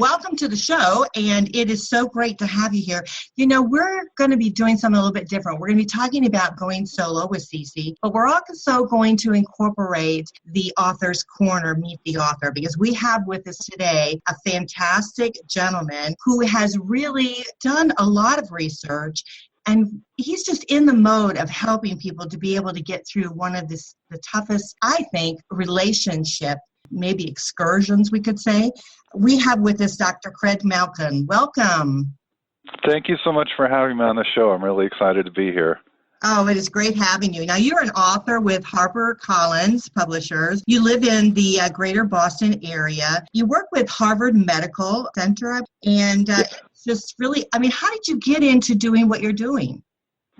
Welcome to the show, and it is so great to have you here. You know, we're going to be doing something a little bit different. We're going to be talking about going solo with Cece, but we're also going to incorporate the author's corner, Meet the Author, because we have with us today a fantastic gentleman who has really done a lot of research, and he's just in the mode of helping people to be able to get through one of the toughest, I think, relationship, maybe excursions, we could say. We have with us Dr. Craig Malkin. Welcome. Thank you so much for having me on the show. I'm really excited to be here. Oh, it is great having you. Now, you're an author with HarperCollins Publishers. You live in the greater Boston area. You work with Harvard Medical Center, and it's just really, how did you get into doing what you're doing?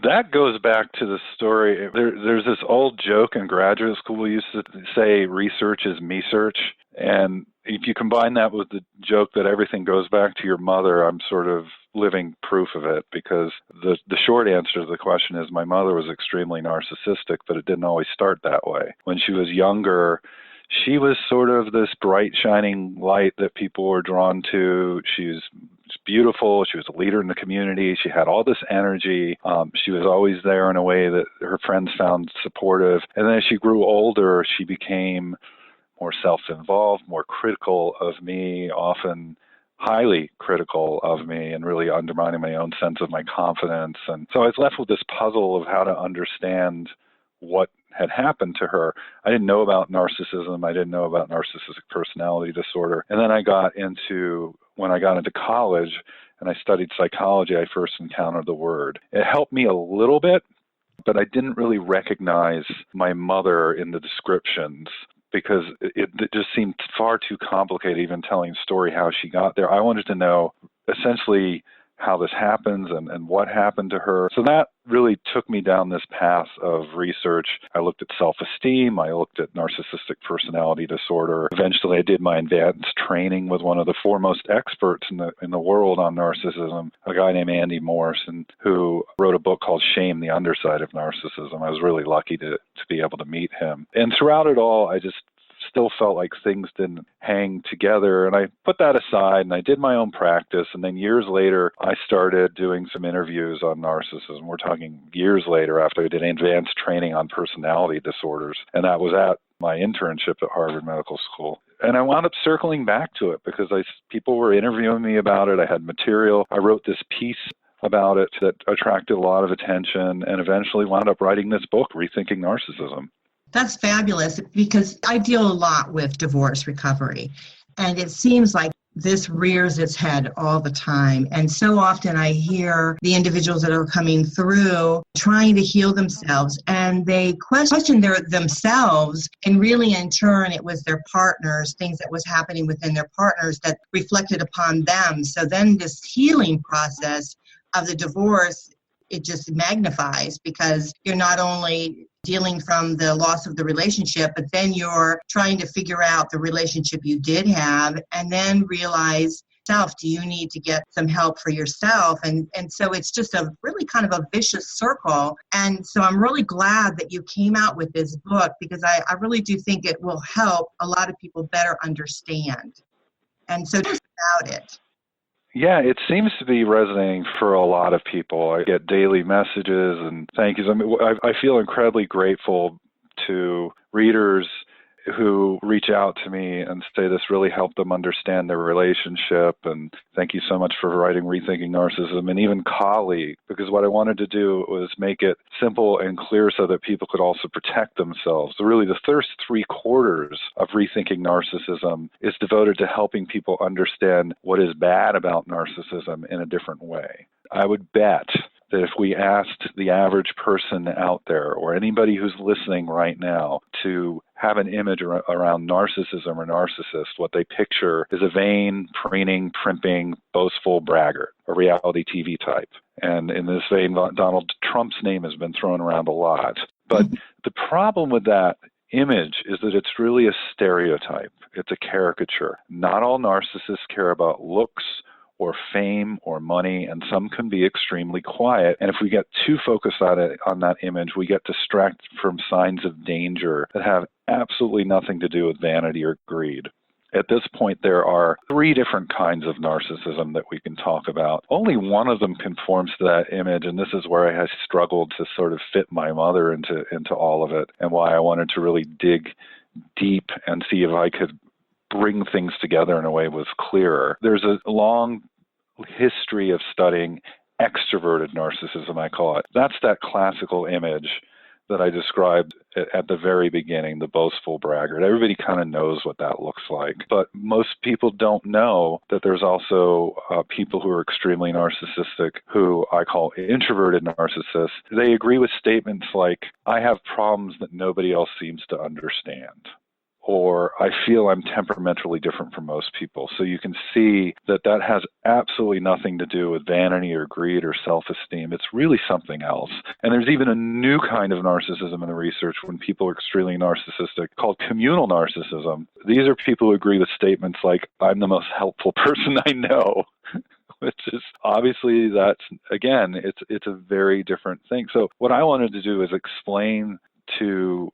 That goes back to the story. There's this old joke in graduate school. We used to say research is me-search. And if you combine that with the joke that everything goes back to your mother, I'm sort of living proof of it, because the short answer to the question is my mother was extremely narcissistic, but it didn't always start that way. When she was younger, she was sort of this bright, shining light that people were drawn to. She was beautiful. She was a leader in the community. She had all this energy. She was always there in a way that her friends found supportive. And then as she grew older, she became more self-involved, more critical of me, often highly critical of me, and really undermining my own sense of my confidence. And so I was left with this puzzle of how to understand what had happened to her. I didn't know about narcissism. I didn't know about narcissistic personality disorder. And then when I got into college and I studied psychology, I first encountered the word. It helped me a little bit, but I didn't really recognize my mother in the descriptions, because it just seemed far too complicated, even telling the story how she got there. I wanted to know essentially how this happens and what happened to her. So that really took me down this path of research. I looked at self-esteem. I looked at narcissistic personality disorder. Eventually, I did my advanced training with one of the foremost experts in the world on narcissism, a guy named Andy Morrison, who wrote a book called Shame, the Underside of Narcissism. I was really lucky to be able to meet him. And throughout it all, I just still felt like things didn't hang together. And I put that aside and I did my own practice. And then years later, I started doing some interviews on narcissism. We're talking years later after I did advanced training on personality disorders. And that was at my internship at Harvard Medical School. And I wound up circling back to it because people were interviewing me about it. I had material. I wrote this piece about it that attracted a lot of attention, and eventually wound up writing this book, Rethinking Narcissism. That's fabulous, because I deal a lot with divorce recovery, and it seems like this rears its head all the time. And so often I hear the individuals that are coming through trying to heal themselves, and they question themselves, and really in turn it was their partners, things that was happening within their partners that reflected upon them. So then this healing process of the divorce, it just magnifies, because you're not only dealing from the loss of the relationship, but then you're trying to figure out the relationship you did have, and then realize, do you need to get some help for yourself? And so it's just a really kind of a vicious circle. And so I'm really glad that you came out with this book, because I really do think it will help a lot of people better understand. And so just about it. Yeah, it seems to be resonating for a lot of people. I get daily messages and thank yous. I feel incredibly grateful to readers who reach out to me and say this really helped them understand their relationship, and thank you so much for writing Rethinking Narcissism, and even colleagues, because what I wanted to do was make it simple and clear so that people could also protect themselves. So really the first 3/4 of Rethinking Narcissism is devoted to helping people understand what is bad about narcissism in a different way. I would bet that if we asked the average person out there, or anybody who's listening right now, to have an image around narcissism or narcissist, what they picture is a vain, preening, primping, boastful braggart, a reality TV type. And in this vein, Donald Trump's name has been thrown around a lot. But the problem with that image is that it's really a stereotype. It's a caricature. Not all narcissists care about looks or fame or money, and some can be extremely quiet. And if we get too focused on that image, we get distracted from signs of danger that have absolutely nothing to do with vanity or greed. At this point, there are 3 different kinds of narcissism that we can talk about. Only one of them conforms to that image, and this is where I have struggled to sort of fit my mother into all of it, and why I wanted to really dig deep and see if I could bring things together in a way that was clearer. There's a long history of studying extroverted narcissism, I call it. That's that classical image that I described at the very beginning, the boastful braggart. Everybody kind of knows what that looks like. But most people don't know that there's also people who are extremely narcissistic, who I call introverted narcissists. They agree with statements like, I have problems that nobody else seems to understand, or I feel I'm temperamentally different from most people. So you can see that that has absolutely nothing to do with vanity or greed or self-esteem. It's really something else. And there's even a new kind of narcissism in the research when people are extremely narcissistic called communal narcissism. These are people who agree with statements like, I'm the most helpful person I know. Which is obviously, that's, again, it's a very different thing. So what I wanted to do is explain to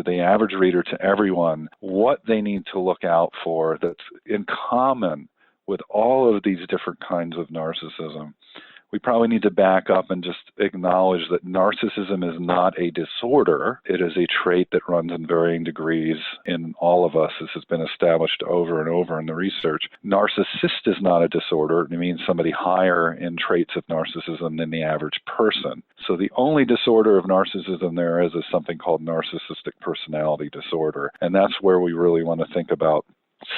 the average reader, to everyone, what they need to look out for that's in common with all of these different kinds of narcissism. We probably need to back up and just acknowledge that narcissism is not a disorder. It is a trait that runs in varying degrees in all of us. This has been established over and over in the research. Narcissist is not a disorder. It means somebody higher in traits of narcissism than the average person. So the only disorder of narcissism there is something called narcissistic personality disorder. And that's where we really want to think about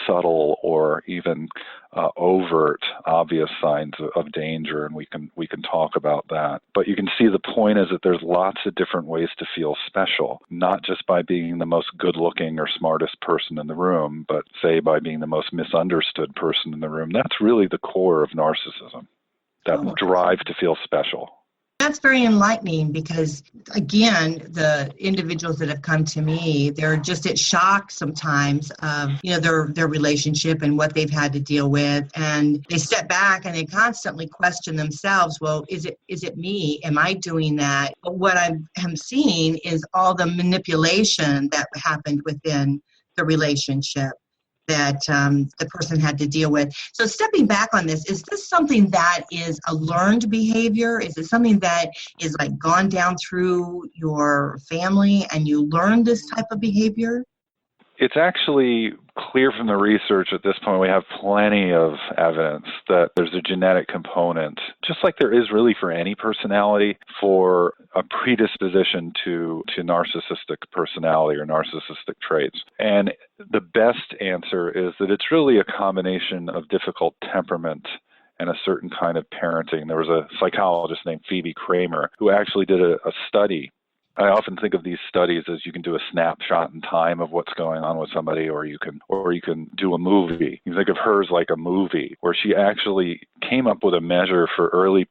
subtle or even overt, obvious signs of danger, and we can talk about that. But you can see the point is that there's lots of different ways to feel special, not just by being the most good-looking or smartest person in the room, but say by being the most misunderstood person in the room. That's really the core of narcissism, that drive to feel special. That's very enlightening because, again, the individuals that have come to me, they're just at shock sometimes of, their relationship and what they've had to deal with. And they step back and they constantly question themselves, well, is it me? Am I doing that? But what I am seeing is all the manipulation that happened within the relationship that the person had to deal with. So stepping back on this, is this something that is a learned behavior? Is it something that is like gone down through your family and you learned this type of behavior? It's actually clear from the research at this point. We have plenty of evidence that there's a genetic component, just like there is really for any personality, for a predisposition to narcissistic personality or narcissistic traits. And the best answer is that it's really a combination of difficult temperament and a certain kind of parenting. There was a psychologist named Phoebe Kramer who actually did a study. I often think of these studies as you can do a snapshot in time of what's going on with somebody, or you can do a movie. You think of hers like a movie, where she actually came up with a measure for early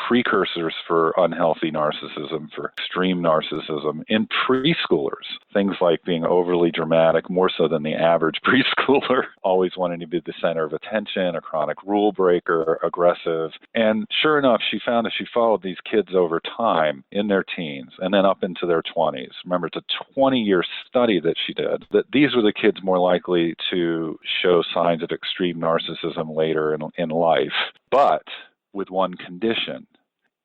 precursors for unhealthy narcissism, for extreme narcissism in preschoolers. Things like being overly dramatic, more so than the average preschooler, always wanting to be the center of attention, a chronic rule breaker, aggressive. And sure enough, she found as she followed these kids over time in their teens and then up into their 20s. Remember, it's a 20-year study that she did, that these were the kids more likely to show signs of extreme narcissism later in life. But with one condition: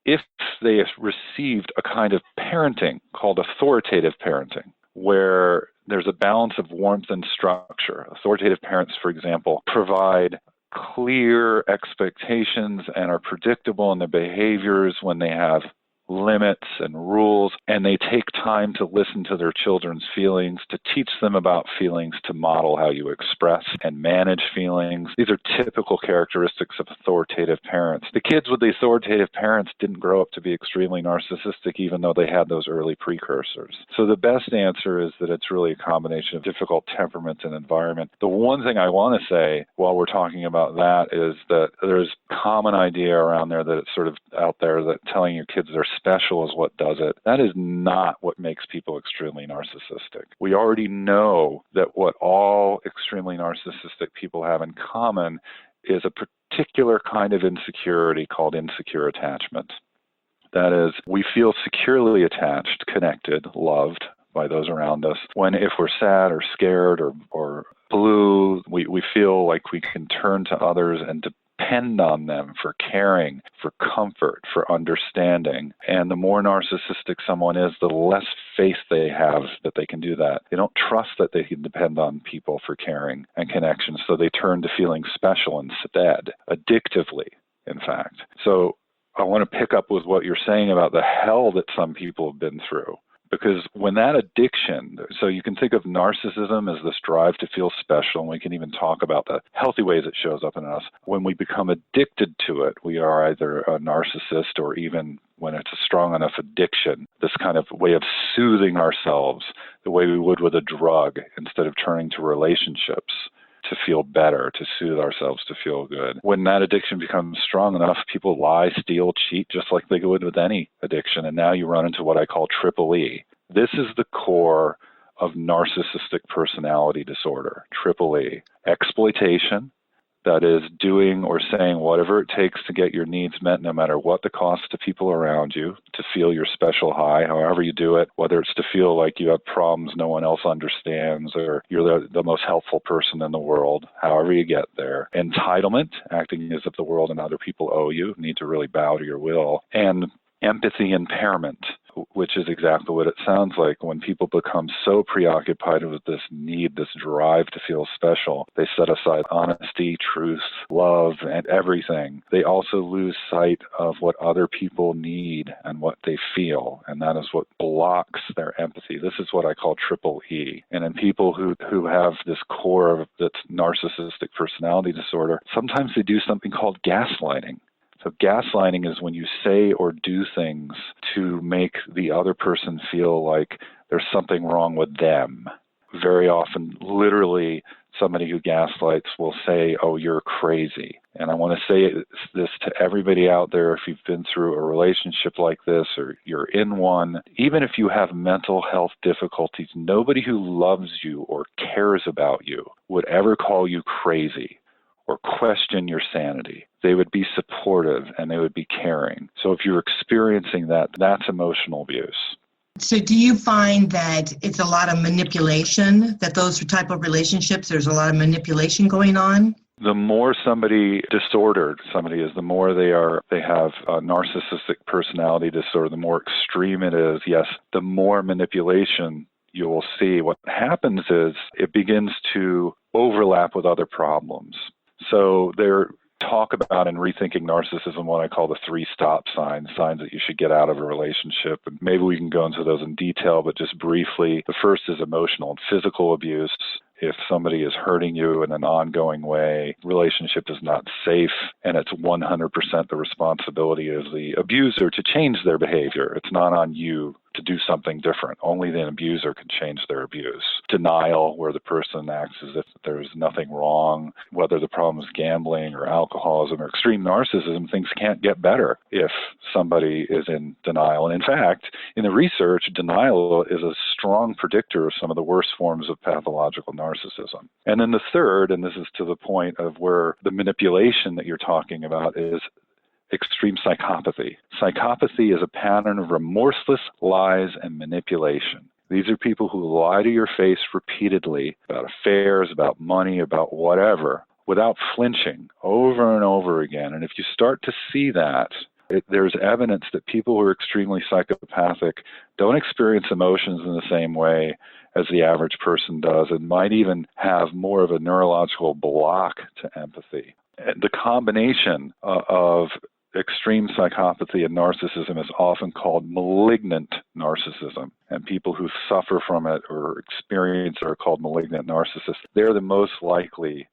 if they received a kind of parenting called authoritative parenting, where there's a balance of warmth and structure. Authoritative parents, for example, provide clear expectations and are predictable in their behaviors when they have limits and rules, and they take time to listen to their children's feelings, to teach them about feelings, to model how you express and manage feelings. These are typical characteristics of authoritative parents. The kids with the authoritative parents didn't grow up to be extremely narcissistic, even though they had those early precursors. So the best answer is that it's really a combination of difficult temperament and environment. The one thing I want to say while we're talking about that is that there's a common idea around there that it's sort of out there that telling your kids they're special is what does it. That is not what makes people extremely narcissistic. We already know that what all extremely narcissistic people have in common is a particular kind of insecurity called insecure attachment. That is, we feel securely attached, connected, loved by those around us. If we're sad or scared or blue, we feel like we can turn to others and depend on them for caring, for comfort, for understanding. And the more narcissistic someone is, the less faith they have that they can do that. They don't trust that they can depend on people for caring and connection, so they turn to feeling special instead, addictively, in fact. So I want to pick up with what you're saying about the hell that some people have been through. Because when that addiction, so you can think of narcissism as this drive to feel special, and we can even talk about the healthy ways it shows up in us. When we become addicted to it, we are either a narcissist, or even when it's a strong enough addiction, this kind of way of soothing ourselves the way we would with a drug instead of turning to relationships to feel better, to soothe ourselves, to feel good. When that addiction becomes strong enough, people lie, steal, cheat, just like they would with any addiction. And now you run into what I call triple E. This is the core of narcissistic personality disorder, triple E. Exploitation, that is doing or saying whatever it takes to get your needs met, no matter what the cost to people around you, to feel your special high, however you do it, whether it's to feel like you have problems no one else understands, or you're the most helpful person in the world, however you get there. Entitlement, acting as if the world and other people owe you, need to really bow to your will. And empathy impairment, which is exactly what it sounds like. When people become so preoccupied with this need, this drive to feel special, they set aside honesty, truth, love, and everything. They also lose sight of what other people need and what they feel, and that is what blocks their empathy. This is what I call triple E. And in people who have this core of this narcissistic personality disorder, sometimes they do something called gaslighting. So gaslighting is when you say or do things to make the other person feel like there's something wrong with them. Very often, literally, somebody who gaslights will say, "Oh, you're crazy." And I want to say this to everybody out there: if you've been through a relationship like this, or you're in one, even if you have mental health difficulties, nobody who loves you or cares about you would ever call you crazy or question your sanity. They would be supportive and they would be caring. So if you're experiencing that, that's emotional abuse. So do you find that it's a lot of manipulation, that those type of relationships, there's a lot of manipulation going on? The more disordered somebody is, the more they have a narcissistic personality disorder, the more extreme it is, yes, the more manipulation you will see. What happens is it begins to overlap with other problems. So they're talk about in Rethinking Narcissism what I call the 3 stop signs that you should get out of a relationship. And maybe we can go into those in detail, but just briefly, the first is emotional and physical abuse. If somebody is hurting you in an ongoing way, relationship is not safe, and it's 100% the responsibility of the abuser to change their behavior. It's not on you to do something different. Only the abuser can change their abuse. Denial, where the person acts as if there's nothing wrong, whether the problem is gambling or alcoholism or extreme narcissism, things can't get better if somebody is in denial. And in fact, in the research, denial is a strong predictor of some of the worst forms of pathological narcissism. And then the third, and this is to the point of where the manipulation that you're talking about, is extreme psychopathy. Psychopathy is a pattern of remorseless lies and manipulation. These are people who lie to your face repeatedly about affairs, about money, about whatever, without flinching over and over again. And if you start to see that, there's evidence that people who are extremely psychopathic don't experience emotions in the same way as the average person does, and might even have more of a neurological block to empathy. The combination of extreme psychopathy and narcissism is often called malignant narcissism, and people who suffer from it or experience it are called malignant narcissists. They're the most likely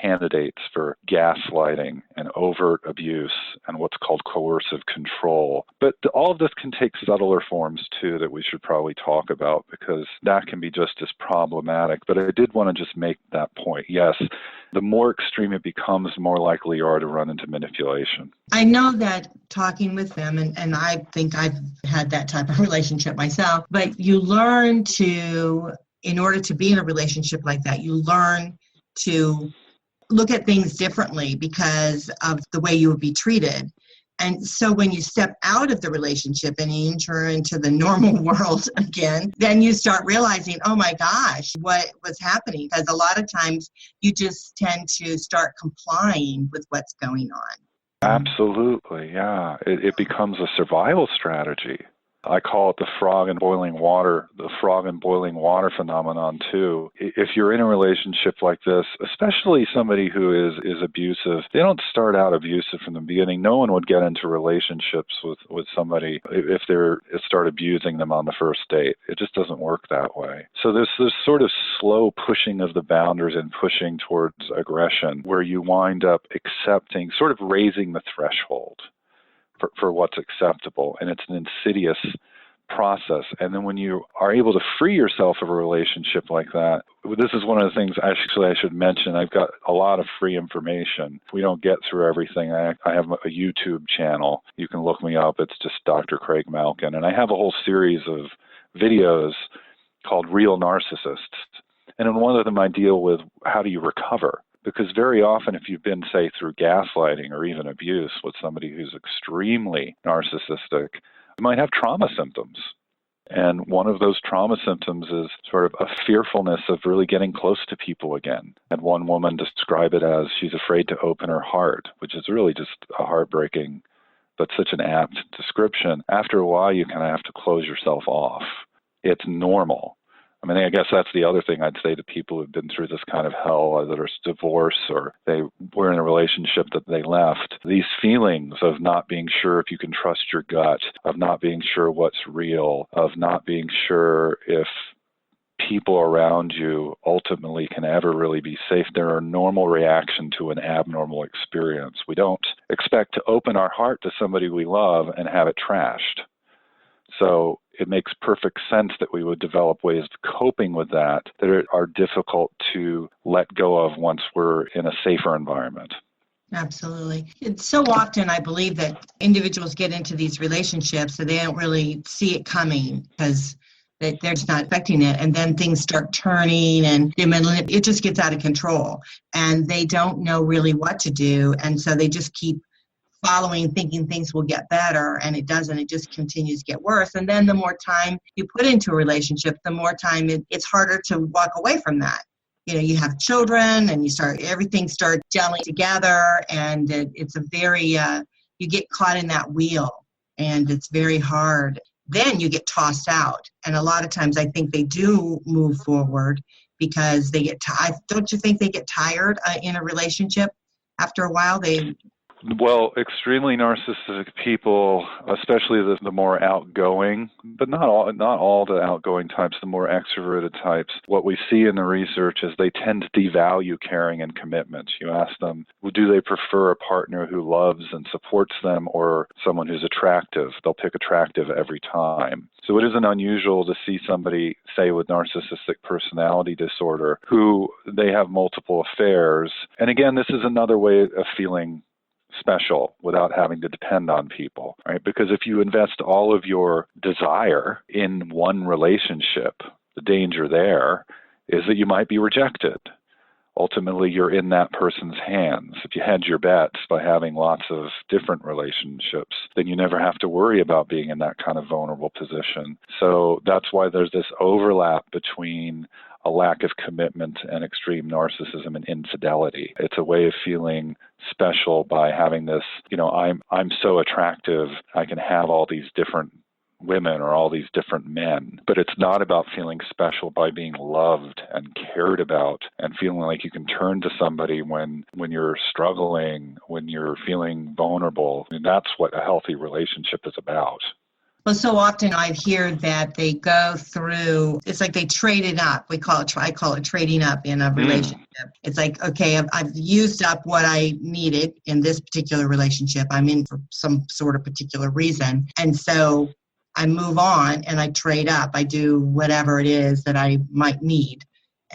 candidates for gaslighting and overt abuse and what's called coercive control. But all of this can take subtler forms too that we should probably talk about, because that can be just as problematic. But I did want to just make that point. Yes, the more extreme it becomes, the more likely you are to run into manipulation. I know that talking with them, and I think I've had that type of relationship myself, but you learn to, in order to be in a relationship like that, you learn to look at things differently because of the way you would be treated. And so when you step out of the relationship and you enter into the normal world again, then you start realizing, oh my gosh, what was happening? Because a lot of times you just tend to start complying with what's going on. Absolutely, yeah. It becomes a survival strategy. I call it the frog in boiling water phenomenon too. If you're in a relationship like this, especially somebody who is abusive, they don't start out abusive from the beginning. No one would get into relationships with somebody if they start abusing them on the first date. It just doesn't work that way. So there's this sort of slow pushing of the boundaries and pushing towards aggression where you wind up accepting, sort of raising the threshold for what's acceptable, and it's an insidious process. And then when you are able to free yourself of a relationship like that, this is one of the things actually I should mention. I've got a lot of free information. We don't get through everything. I have a YouTube channel. You can look me up. It's just Dr. Craig Malkin. And I have a whole series of videos called Real Narcissists. And in one of them, I deal with how do you recover? Because very often, if you've been, say, through gaslighting or even abuse with somebody who's extremely narcissistic, you might have trauma symptoms. And one of those trauma symptoms is sort of a fearfulness of really getting close to people again. And one woman described it as she's afraid to open her heart, which is really just a heartbreaking, but such an apt description. After a while, you kind of have to close yourself off. It's normal. I mean, I guess that's the other thing I'd say to people who've been through this kind of hell, whether it's divorce or they were in a relationship that they left. These feelings of not being sure if you can trust your gut, of not being sure what's real, of not being sure if people around you ultimately can ever really be safe. They're a normal reaction to an abnormal experience. We don't expect to open our heart to somebody we love and have it trashed. So it makes perfect sense that we would develop ways of coping with that are difficult to let go of once we're in a safer environment. Absolutely. It's so often, I believe, that individuals get into these relationships and they don't really see it coming because they're just not expecting it. And then things start turning and it just gets out of control. And they don't know really what to do. And so they just keep following, thinking things will get better, and it doesn't. It just continues to get worse. And then the more time you put into a relationship, the more time it's harder to walk away from that. You know, you have children, and everything starts gelling together, and it's a very, you get caught in that wheel, and it's very hard. Then you get tossed out, and a lot of times I think they do move forward because they get tired. Don't you think they get tired in a relationship after a while? Well, extremely narcissistic people, especially the more outgoing, but not all the outgoing types, the more extroverted types, what we see in the research is they tend to devalue caring and commitment. You ask them, do they prefer a partner who loves and supports them or someone who's attractive? They'll pick attractive every time. So it isn't unusual to see somebody, say, with narcissistic personality disorder, who they have multiple affairs. And again, this is another way of feeling special without having to depend on people, right? Because if you invest all of your desire in one relationship, the danger there is that you might be rejected. Ultimately, you're in that person's hands. If you hedge your bets by having lots of different relationships, then you never have to worry about being in that kind of vulnerable position. So that's why there's this overlap between a lack of commitment and extreme narcissism and infidelity. It's a way of feeling special by having this, I'm so attractive, I can have all these different women or all these different men. But it's not about feeling special by being loved and cared about and feeling like you can turn to somebody when you're struggling, when you're feeling vulnerable. And that's what a healthy relationship is about. Well, so often I hear that they go through, it's like they trade it up. I call it trading up in a relationship. It's like, okay, I've used up what I needed in this particular relationship. I'm in for some sort of particular reason. And so I move on and I trade up. I do whatever it is that I might need.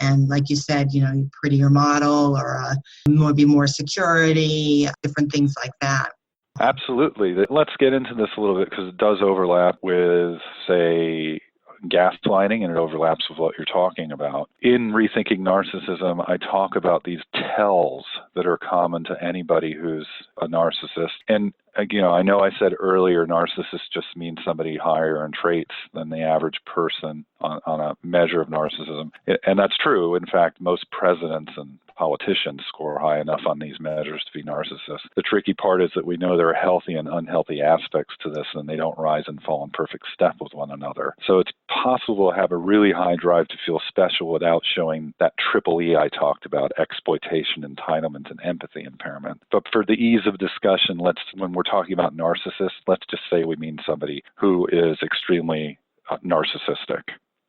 And like you said, prettier model or maybe more security, different things like that. Absolutely. Let's get into this a little bit because it does overlap with, say, gaslighting, and it overlaps with what you're talking about. In Rethinking Narcissism, I talk about these tells that are common to anybody who's a narcissist. And I know I said earlier, narcissist just means somebody higher in traits than the average person on a measure of narcissism. And that's true. In fact, most presidents and politicians score high enough on these measures to be narcissists. The tricky part is that we know there are healthy and unhealthy aspects to this, and they don't rise and fall in perfect step with one another. So it's possible to have a really high drive to feel special without showing that triple E I talked about: exploitation, entitlement, and empathy impairment. But for the ease of discussion, when we're talking about narcissists, let's just say we mean somebody who is extremely narcissistic.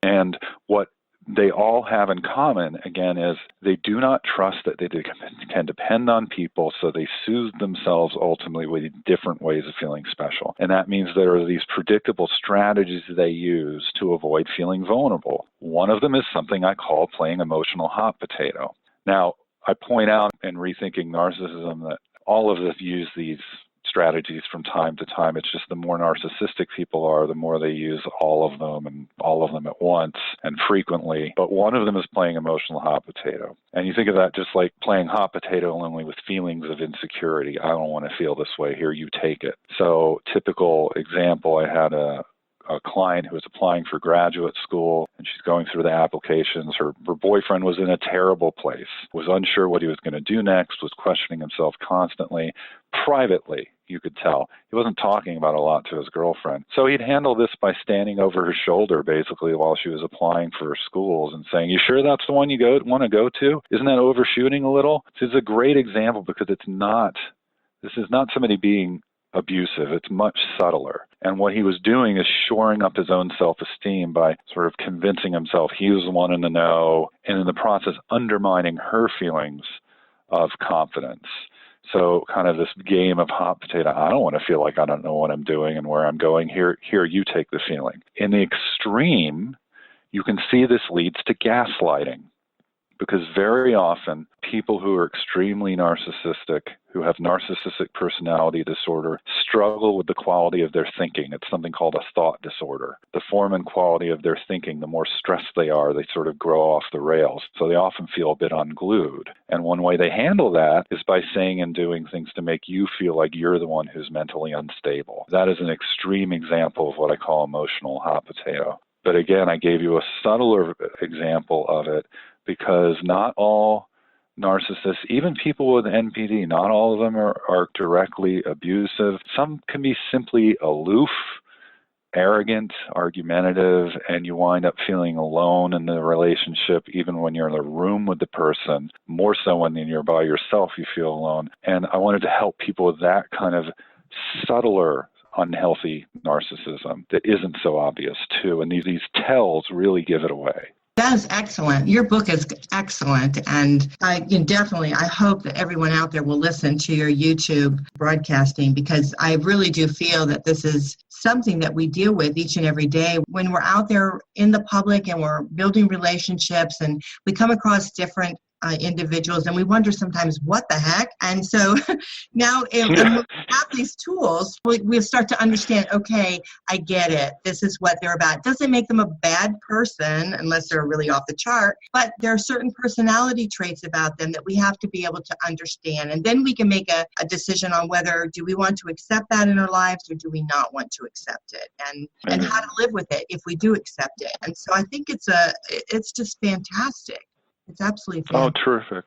And what they all have in common, again, is they do not trust that they can depend on people, so they soothe themselves ultimately with different ways of feeling special. And that means there are these predictable strategies they use to avoid feeling vulnerable. One of them is something I call playing emotional hot potato. Now, I point out in Rethinking Narcissism that all of us use these strategies from time to time. It's just the more narcissistic people are, the more they use all of them and all of them at once and frequently. But one of them is playing emotional hot potato. And you think of that just like playing hot potato only with feelings of insecurity. I don't want to feel this way. Here, you take it. So typical example, I had a client who was applying for graduate school, and she's going through the applications. Her boyfriend was in a terrible place, was unsure what he was going to do next, was questioning himself constantly. Privately, you could tell. He wasn't talking about a lot to his girlfriend. So he'd handle this by standing over her shoulder, basically, while she was applying for schools and saying, "You sure that's the one you want to go to? Isn't that overshooting a little?" This is a great example because this is not somebody being abusive. It's much subtler. And what he was doing is shoring up his own self-esteem by sort of convincing himself he was the one in the know, and in the process undermining her feelings of confidence. So kind of this game of hot potato. I don't want to feel like I don't know what I'm doing and where I'm going. Here, you take the feeling. In the extreme, you can see this leads to gaslighting, because very often people who are extremely narcissistic, who have narcissistic personality disorder, struggle with the quality of their thinking. It's something called a thought disorder. The form and quality of their thinking, the more stressed they are, they sort of grow off the rails. So they often feel a bit unglued. And one way they handle that is by saying and doing things to make you feel like you're the one who's mentally unstable. That is an extreme example of what I call emotional hot potato. But again, I gave you a subtler example of it, because not all narcissists, even people with NPD, not all of them are directly abusive. Some can be simply aloof, arrogant, argumentative, and you wind up feeling alone in the relationship, even when you're in the room with the person. More so when you're by yourself, you feel alone. And I wanted to help people with that kind of subtler, unhealthy narcissism that isn't so obvious too. And these tells really give it away. That is excellent. Your book is excellent. And I hope that everyone out there will listen to your YouTube broadcasting, because I really do feel that this is something that we deal with each and every day when we're out there in the public and we're building relationships, and we come across different individuals, and we wonder sometimes, what the heck? And so now if we have these tools, we'll start to understand, okay, I get it. This is what they're about. It doesn't make them a bad person unless they're really off the chart, but there are certain personality traits about them that we have to be able to understand. And then we can make a decision on whether do we want to accept that in our lives or do we not want to accept it, and how to live with it if we do accept it. And so I think it's just fantastic. It's absolutely fantastic. Oh, terrific.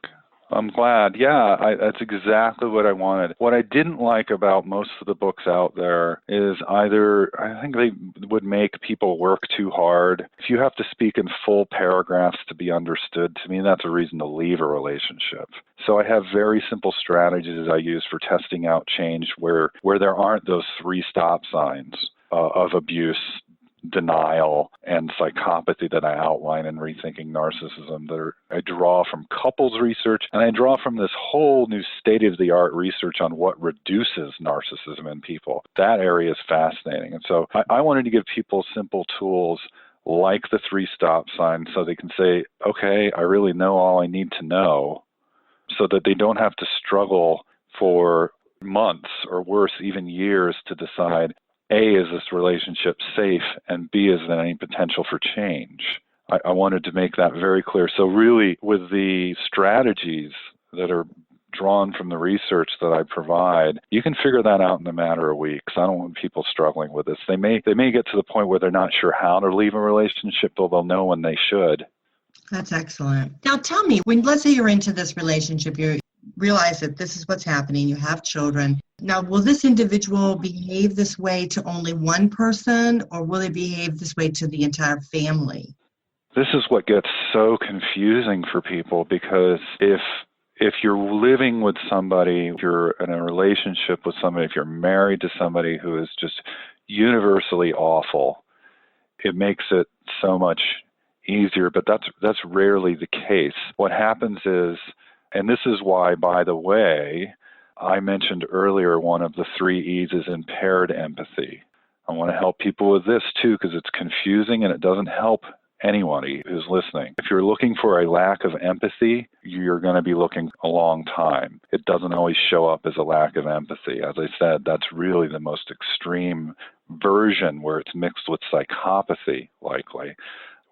I'm glad. Yeah, that's exactly what I wanted. What I didn't like about most of the books out there is either I think they would make people work too hard. If you have to speak in full paragraphs to be understood, to me, that's a reason to leave a relationship. So I have very simple strategies I use for testing out change where there aren't those 3 stop signs of abuse, denial, and psychopathy that I outline in Rethinking Narcissism. I draw from couples research, and I draw from this whole new state-of-the-art research on what reduces narcissism in people. That area is fascinating. And so I wanted to give people simple tools like the 3 stop signs so they can say, okay, I really know all I need to know, so that they don't have to struggle for months or worse, even years to decide, A, is this relationship safe? And B, is there any potential for change? I wanted to make that very clear. So really, with the strategies that are drawn from the research that I provide, you can figure that out in a matter of weeks. I don't want people struggling with this. They may get to the point where they're not sure how to leave a relationship, but they'll know when they should. That's excellent. Now tell me, let's say you're into this relationship, you realize that this is what's happening, you have children. Now, will this individual behave this way to only one person, or will they behave this way to the entire family? This is what gets so confusing for people, because if you're living with somebody, if you're in a relationship with somebody, if you're married to somebody who is just universally awful, it makes it so much easier, but that's rarely the case. What happens is, and this is why, by the way, I mentioned earlier one of the 3 E's is impaired empathy. I want to help people with this too, because it's confusing and it doesn't help anybody who's listening. If you're looking for a lack of empathy, you're going to be looking a long time. It doesn't always show up as a lack of empathy. As I said, that's really the most extreme version where it's mixed with psychopathy, likely.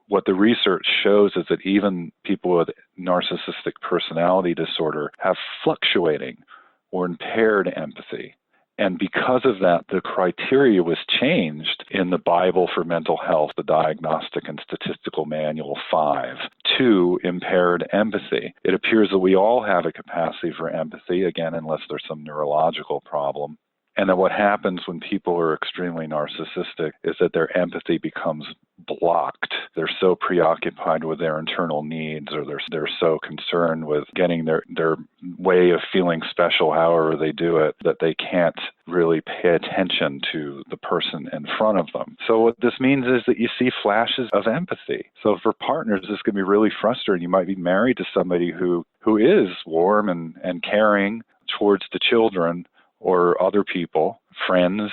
What the research shows is that even people with narcissistic personality disorder have fluctuating or impaired empathy. And because of that, the criteria was changed in the Bible for Mental Health, the Diagnostic and Statistical Manual 5, to impaired empathy. It appears that we all have a capacity for empathy, again, unless there's some neurological problem. And then what happens when people are extremely narcissistic is that their empathy becomes blocked. They're so preoccupied with their internal needs, or they're so concerned with getting their way of feeling special, however they do it, that they can't really pay attention to the person in front of them. So what this means is that you see flashes of empathy. So for partners, this can be really frustrating. You might be married to somebody who is warm and caring towards the children or other people, friends,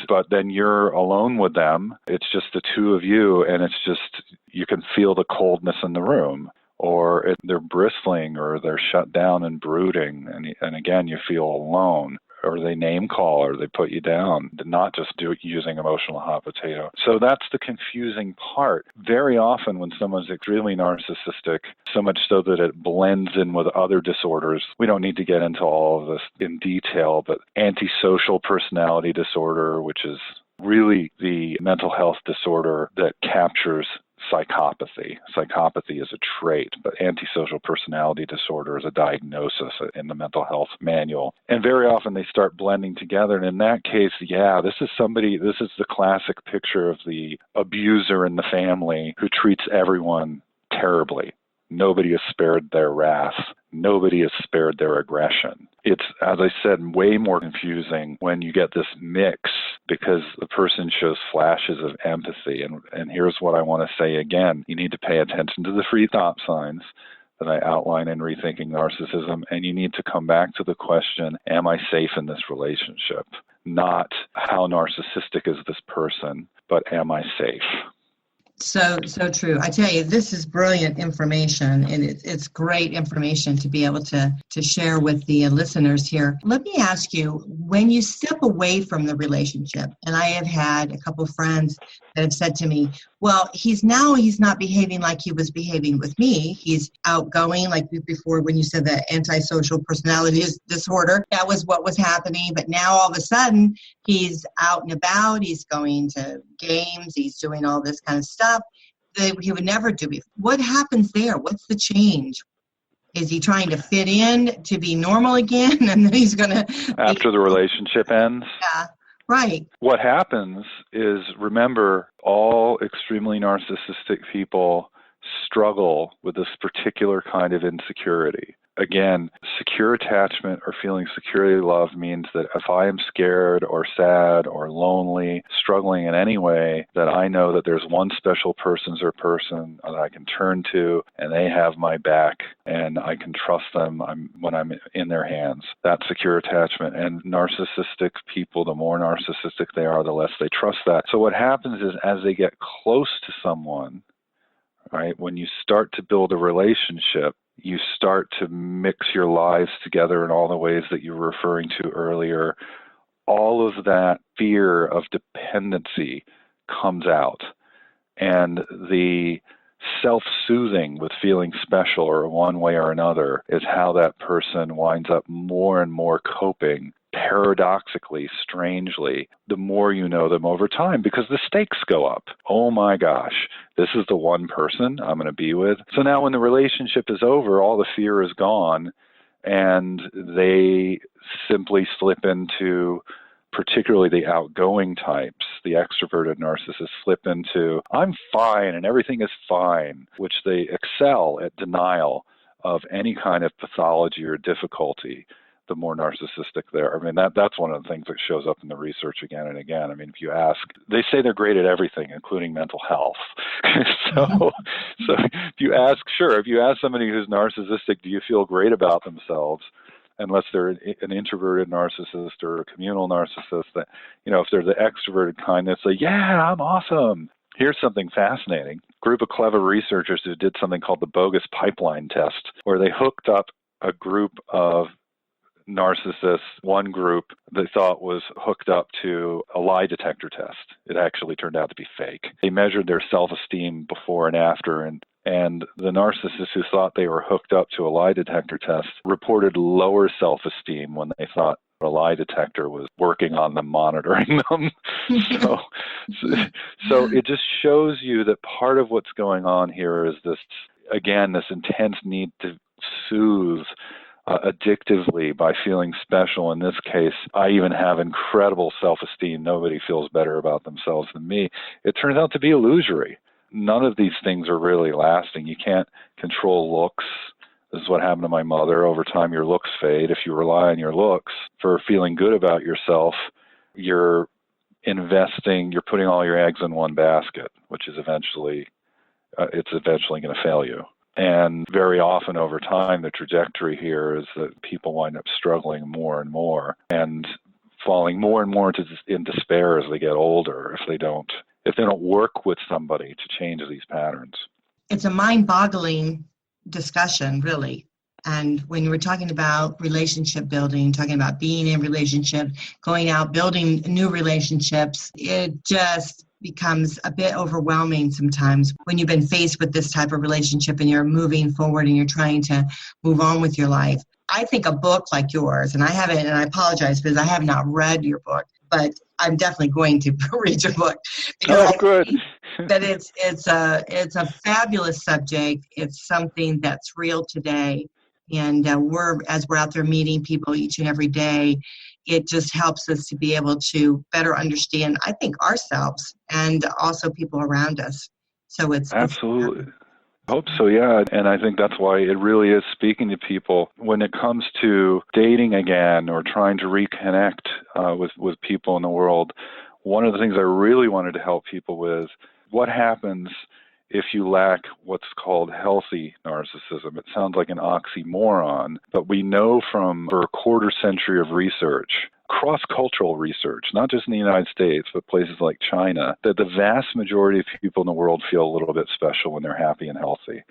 but then you're alone with them. It's just the two of you, and it's just, you can feel the coldness in the room, or they're bristling, or they're shut down and brooding, and again, you feel alone. Or they name call, or they put you down, not just using emotional hot potato. So that's the confusing part. Very often when someone's extremely narcissistic, so much so that it blends in with other disorders, we don't need to get into all of this in detail, but antisocial personality disorder, which is really the mental health disorder that captures psychopathy. Psychopathy is a trait, but antisocial personality disorder is a diagnosis in the mental health manual. And very often they start blending together. And in that case, this is the classic picture of the abuser in the family who treats everyone terribly. Nobody is spared their wrath. Nobody is spared their aggression. It's, as I said, way more confusing when you get this mix, because the person shows flashes of empathy. And here's what I want to say again. You need to pay attention to the 3 stop signs that I outline in Rethinking Narcissism, and you need to come back to the question, am I safe in this relationship? Not how narcissistic is this person, but am I safe? So true. I tell you, this is brilliant information, and it's great information to be able to share with the listeners here. Let me ask you, when you step away from the relationship, and I have had a couple of friends that have said to me, well, he's not behaving like he was behaving with me. He's outgoing, like before when you said that antisocial personality disorder, that was what was happening. But now all of a sudden, he's out and about, he's going to games, he's doing all this kind of stuff that he would never do before. What happens there? What's the change? Is he trying to fit in to be normal again? And then he's going to... After the relationship ends? Yeah, right. What happens is, remember, all extremely narcissistic people struggle with this particular kind of insecurity. Again, secure attachment or feeling securely loved means that if I am scared or sad or lonely, struggling in any way, that I know that there's one special person that I can turn to, and they have my back, and I can trust them when I'm in their hands. That's secure attachment. And narcissistic people, the more narcissistic they are, the less they trust that. So what happens is, as they get close to someone, right, when you start to build a relationship, you start to mix your lives together in all the ways that you were referring to earlier, all of that fear of dependency comes out. And the self-soothing with feeling special or one way or another is how that person winds up more and more coping, paradoxically, strangely, the more you know them over time, because the stakes go up. Oh my gosh, this is the one person I'm going to be with. So now when the relationship is over, all the fear is gone, and they simply slip into, particularly the outgoing types, the extroverted narcissists slip into, I'm fine and everything is fine, which they excel at denial of any kind of pathology or difficulty the more narcissistic they are. I mean, that's one of the things that shows up in the research again and again. I mean, if you ask, they say they're great at everything, including mental health. So if you ask somebody who's narcissistic, do you feel great about themselves? Unless they're an introverted narcissist or a communal narcissist, that, if they're the extroverted kind, they say, yeah, I'm awesome. Here's something fascinating. A group of clever researchers who did something called the bogus pipeline test, where they hooked up a group of narcissists. One group they thought was hooked up to a lie detector test. It actually turned out to be fake. They measured their self-esteem before and after, and the narcissists who thought they were hooked up to a lie detector test reported lower self-esteem when they thought a lie detector was working on them, monitoring them. So it just shows you that part of what's going on here is this intense need to soothe addictively by feeling special. In this case, I even have incredible self-esteem. Nobody feels better about themselves than me. It turns out to be illusory. None of these things are really lasting. You can't control looks. This is what happened to my mother. Over time, your looks fade. If you rely on your looks for feeling good about yourself, you're putting all your eggs in one basket, which is eventually going to fail you. And very often over time, the trajectory here is that people wind up struggling more and more and falling more and more in despair as they get older if they don't work with somebody to change these patterns. It's a mind-boggling discussion, really. And when you were talking about relationship building, talking about being in relationship, going out, building new relationships, it just becomes a bit overwhelming sometimes when you've been faced with this type of relationship and you're moving forward and you're trying to move on with your life. I think a book like yours, and I haven't, and I apologize because I have not read your book, but I'm definitely going to read your book. Because good. That it's a fabulous subject. It's something that's real today. And as we're out there meeting people each and every day, it just helps us to be able to better understand, I think, ourselves and also people around us. So it's absolutely. I hope so, yeah. And I think that's why it really is speaking to people when it comes to dating again or trying to reconnect with people in the world. One of the things I really wanted to help people with, what happens if you lack what's called healthy narcissism. It sounds like an oxymoron, but we know from over a quarter century of research, cross-cultural research, not just in the United States, but places like China, that the vast majority of people in the world feel a little bit special when they're happy and healthy.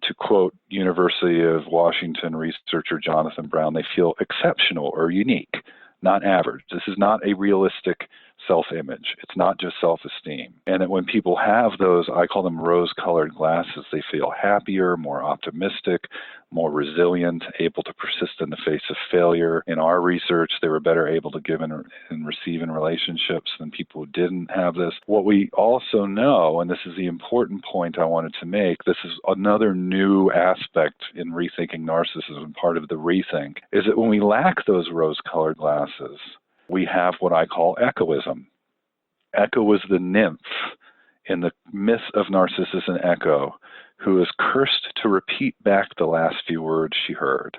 To quote University of Washington researcher Jonathan Brown, they feel exceptional or unique, not average. This is not a realistic self-image. It's not just self-esteem. And that when people have those, I call them rose-colored glasses, they feel happier, more optimistic, more resilient, able to persist in the face of failure. In our research, they were better able to give and receive in relationships than people who didn't have this. What we also know, and this is the important point I wanted to make, this is another new aspect in rethinking narcissism, part of the rethink, is that when we lack those rose-colored glasses, we have what I call echoism. Echo is the nymph in the myth of Narcissus and Echo, who is cursed to repeat back the last few words she heard.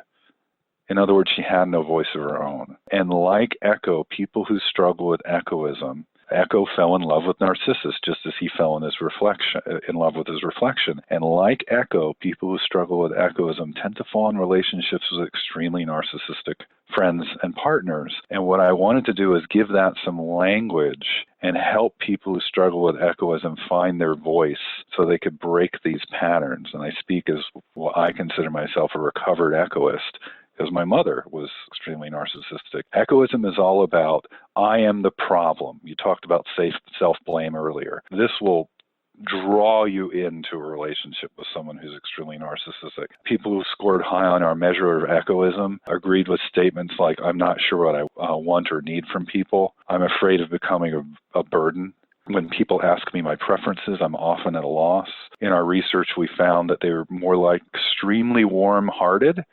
In other words, she had no voice of her own. And like Echo, people who struggle with echoism, Echo fell in love with Narcissus just as he fell in love with his reflection. And like Echo, people who struggle with echoism tend to fall in relationships with extremely narcissistic friends and partners. And what I wanted to do is give that some language and help people who struggle with echoism find their voice so they could break these patterns. And I speak as what I consider myself a recovered echoist, because my mother was extremely narcissistic. Egoism is all about, I am the problem. You talked about self-blame earlier. This will draw you into a relationship with someone who's extremely narcissistic. People who scored high on our measure of egoism agreed with statements like, I'm not sure what I want or need from people. I'm afraid of becoming a burden. When people ask me my preferences, I'm often at a loss. In our research, we found that they were more like extremely warm-hearted,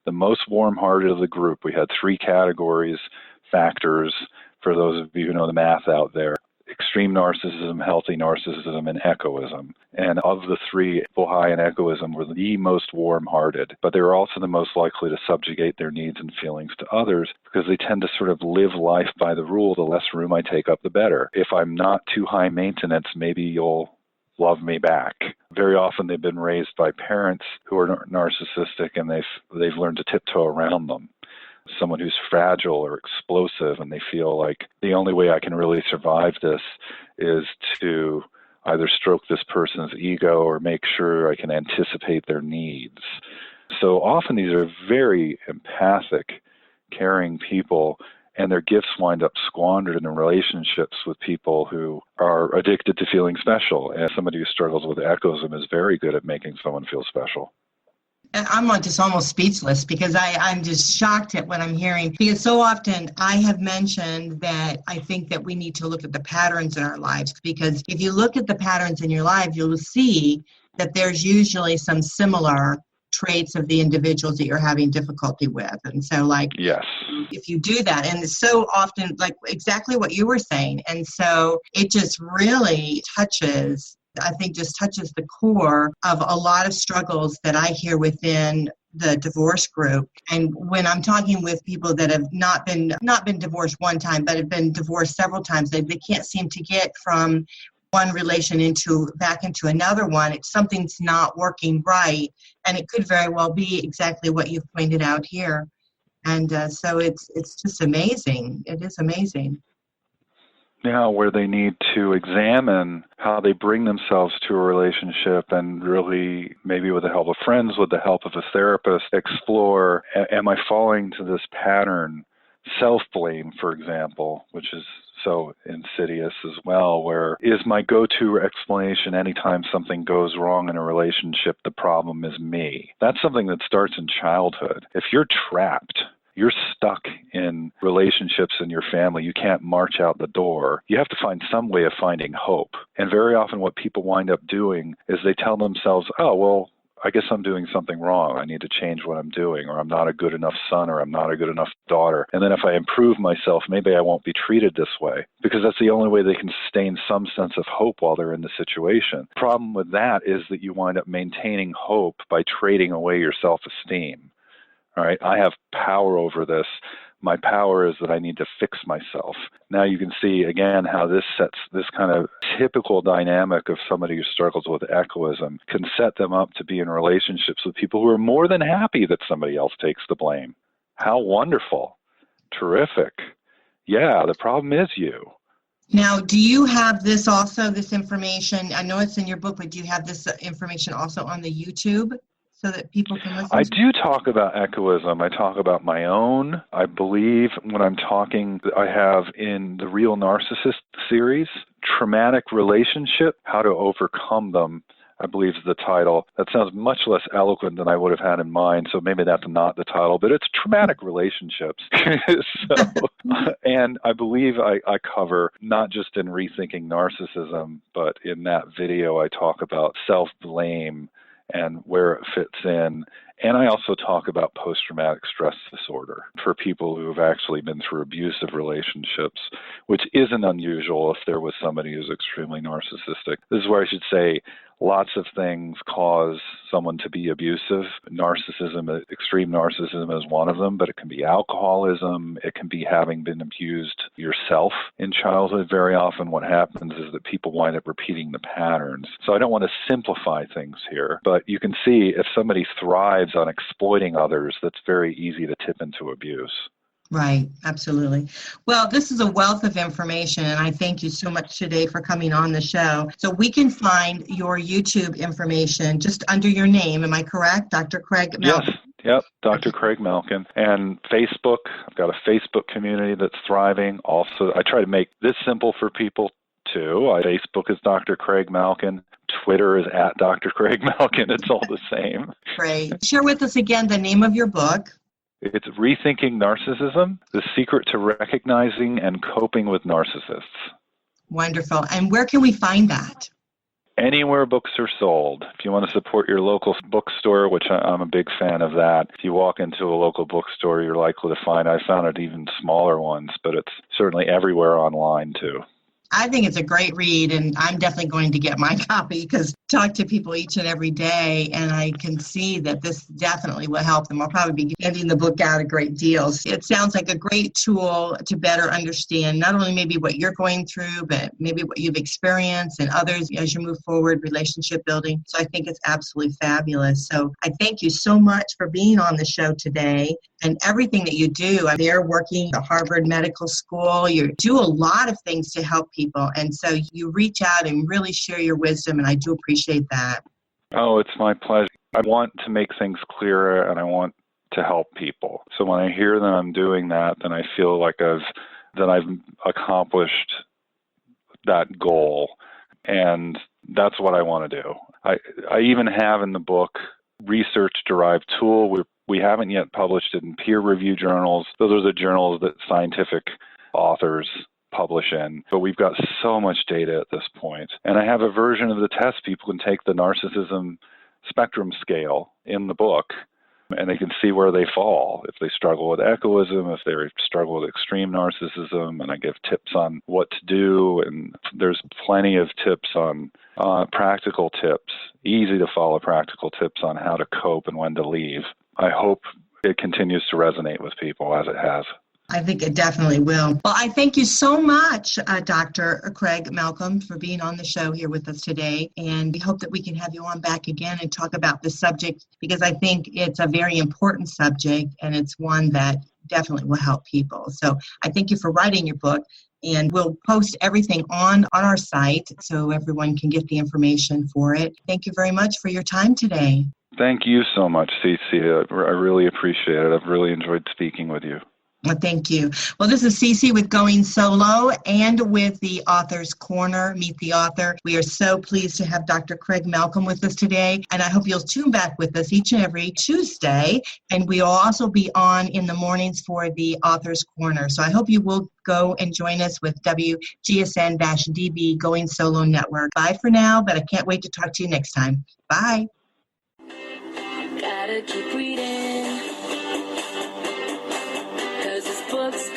the most warm-hearted of the group. We had 3 categories, factors, for those of you who know the math out there: extreme narcissism, healthy narcissism, and egoism. And of the 3, people high in egoism were the most warm-hearted, but they were also the most likely to subjugate their needs and feelings to others because they tend to sort of live life by the rule, the less room I take up, the better. If I'm not too high maintenance, maybe you'll love me back. Very often they've been raised by parents who are narcissistic, and they've learned to tiptoe around them. Someone who's fragile or explosive, and they feel like the only way I can really survive this is to either stroke this person's ego or make sure I can anticipate their needs. So often these are very empathic, caring people, and their gifts wind up squandered in relationships with people who are addicted to feeling special. And somebody who struggles with egoism is very good at making someone feel special. I'm just almost speechless because I'm just shocked at what I'm hearing. Because so often I have mentioned that I think that we need to look at the patterns in our lives. Because if you look at the patterns in your life, you'll see that there's usually some similar traits of the individuals that you're having difficulty with. And so yes, if you do that, and it's so often exactly what you were saying. And so it just really touches the core of a lot of struggles that I hear within the divorce group. And when I'm talking with people that have not been divorced one time, but have been divorced several times, they can't seem to get from one relation back into another one. Something's not working right. And it could very well be exactly what you've pointed out here. And so it's just amazing. It is amazing. Now, where they need to examine how they bring themselves to a relationship and really, maybe with the help of friends, with the help of a therapist, explore, am I falling to this pattern? Self-blame, for example, which is so insidious as well, where is my go-to explanation anytime something goes wrong in a relationship, the problem is me? That's something that starts in childhood. If you're trapped, you're stuck in relationships in your family, you can't march out the door, you have to find some way of finding hope. And very often what people wind up doing is they tell themselves, oh, well, I guess I'm doing something wrong. I need to change what I'm doing, or I'm not a good enough son, or I'm not a good enough daughter. And then if I improve myself, maybe I won't be treated this way, because that's the only way they can sustain some sense of hope while they're in the situation. The problem with that is that you wind up maintaining hope by trading away your self-esteem. All right, I have power over this. My power is that I need to fix myself. Now you can see, again, how this sets this kind of typical dynamic of somebody who struggles with egoism can set them up to be in relationships with people who are more than happy that somebody else takes the blame. How wonderful. Terrific. Yeah, the problem is you. Now, do you have this information? I know it's in your book, but do you have this information also on the YouTube? So that people can listen I do talk about egoism. I talk about my own. I believe when I'm talking, I have in the Real Narcissist series, Traumatic Relationship, How to Overcome Them, I believe is the title. That sounds much less eloquent than I would have had in mind, so maybe that's not the title, but it's Traumatic Relationships. And I believe I cover, not just in Rethinking Narcissism, but in that video I talk about self-blame and where it fits in. And I also talk about post-traumatic stress disorder for people who have actually been through abusive relationships, which isn't unusual if there was somebody who's extremely narcissistic. This is where I should say lots of things cause someone to be abusive. Narcissism, extreme narcissism is one of them, but it can be alcoholism. It can be having been abused yourself in childhood. Very often what happens is that people wind up repeating the patterns. So I don't want to simplify things here, but you can see if somebody thrives on exploiting others, that's very easy to tip into abuse. Right, absolutely. Well, this is a wealth of information, and I thank you so much today for coming on the show. So we can find your YouTube information just under your name. Am I correct, Dr. Craig Malkin? Yep, Dr. Craig Malkin. And Facebook, I've got a Facebook community that's thriving. Also, I try to make this simple for people too. Facebook is Dr. Craig Malkin. Twitter is at Dr. Craig Malkin. It's all the same. Great. Share with us again the name of your book. It's Rethinking Narcissism, The Secret to Recognizing and Coping with Narcissists. Wonderful. And where can we find that? Anywhere books are sold. If you want to support your local bookstore, which I'm a big fan of that, if you walk into a local bookstore, you're likely to find, I found it even smaller ones, but it's certainly everywhere online too. I think it's a great read, and I'm definitely going to get my copy because I talk to people each and every day, and I can see that this definitely will help them. I'll probably be getting the book out a great deal. It sounds like a great tool to better understand not only maybe what you're going through, but maybe what you've experienced and others as you move forward, relationship building. So I think it's absolutely fabulous. So I thank you so much for being on the show today and everything that you do. I'm there working at Harvard Medical School. You do a lot of things to help people. And so you reach out and really share your wisdom, and I do appreciate that. Oh, it's my pleasure. I want to make things clearer, and I want to help people. So when I hear that I'm doing that, then I feel like I've accomplished that goal, and that's what I want to do. I even have in the book research-derived tool. We haven't yet published it in peer-reviewed journals. Those are the journals that scientific authors publish in. But we've got so much data at this point. And I have a version of the test. People can take the narcissism spectrum scale in the book, and they can see where they fall. If they struggle with egoism, if they struggle with extreme narcissism, and I give tips on what to do. And there's plenty of tips on practical tips, easy to follow practical tips on how to cope and when to leave. I hope it continues to resonate with people as it has. I think it definitely will. Well, I thank you so much, Dr. Craig Malkin, for being on the show here with us today. And we hope that we can have you on back again and talk about this subject, because I think it's a very important subject, and it's one that definitely will help people. So I thank you for writing your book, and we'll post everything on our site so everyone can get the information for it. Thank you very much for your time today. Thank you so much, Cece. I really appreciate it. I've really enjoyed speaking with you. Well, thank you. Well, this is Cece with Going Solo and with the Author's Corner, Meet the Author. We are so pleased to have Dr. Craig Malkin with us today, and I hope you'll tune back with us each and every Tuesday, and we'll also be on in the mornings for the Author's Corner. So I hope you will go and join us with WGSN-DB Going Solo Network. Bye for now, but I can't wait to talk to you next time. Bye. Gotta keep reading. Books